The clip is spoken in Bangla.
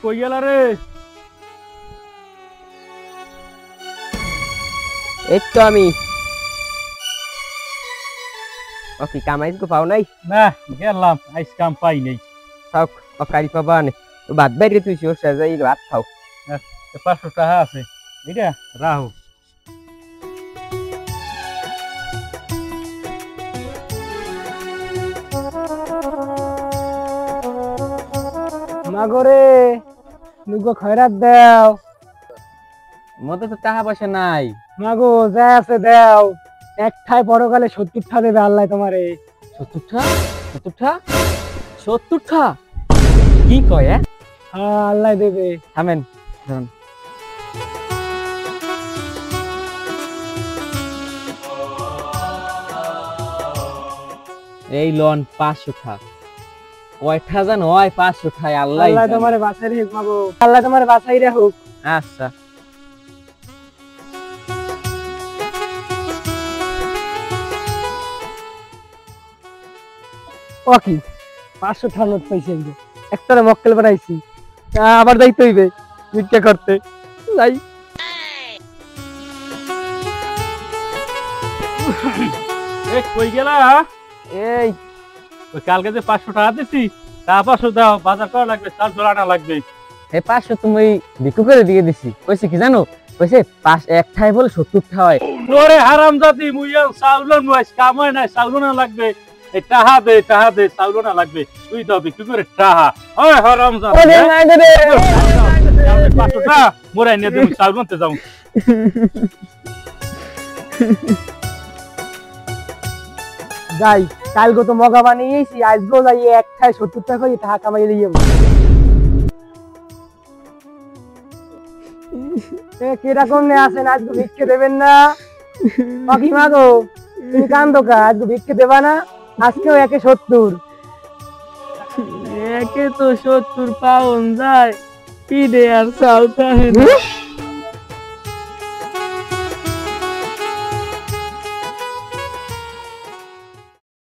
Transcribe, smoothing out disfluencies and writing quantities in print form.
কই গেলা রে? এই তো আমি ওকে কামাইজ গো পাও নাই না গেলাম আইস কাম পাই নাই। তাও অকারি পাবা নে ভাত বাইরে তুই ওর সাজাই ভাত খাও। 500 টাকা আছে এটা রাহু। মাগরে নুগো খয়রাত দাও। মতে তো টাকা পয়সা নাই। মাগো যা আছে দাও। একটাই পরকালে 70টা দেবে আল্লাহ তোমারে। 70টা 70টা 70টা কি কয়? হ্যাঁ আল্লাহ দেবে। থামেন এই লোন 500 টাকা কয়টা জানো হয় 500 টাকা আল্লাহ তোমারে বাঁচাই রাখুক মাগো আল্লাহ তোমারে বাঁচাই রাখুক। আচ্ছা ওকে 500 টাকা নোট পাইছি আমি একটারে মক্কেল বানাইছি আবার যাইতে হইবে ভিক্ষা করতে যাই। এ কই গেলা? এই ওই কালকে যে 500 টাকা দিছি তা 500 দাও, বাজার করা লাগবে, চাল চল আনা লাগবে। এই 500 তুমি ভিক্ষু করে দিয়ে দিছি। কইছে কি জানো? কইছে একটাই বলে 70 টাকা হয়। ওরে হারামজাদি মুইয়া চাউলন মুইস কাম হয় না, চাউলন লাগবে। এই টাকা দে চাউলন লাগবে। তুই দাও বিক্রি করে টাকা। ওই হারামজাদি ওরে মাইদে রে 500 টাকা মোরাই নিয়ে দেব, চাউলনতে যাও। যাই কালকে তো মগা বানিয়েছি, আজকেও যাই একটাই 70 টাকা করে টাকা কামাই দিয়ে কিরকম নে আসেন আজকে ভিক্ষে দেবেন না? বাকি মাগো তুমি কান্দো কা? আজকে ভিক্ষে দেবা না? আজকেও 170 একে তো 70 পাউন্ড যায় কি দে আর চাল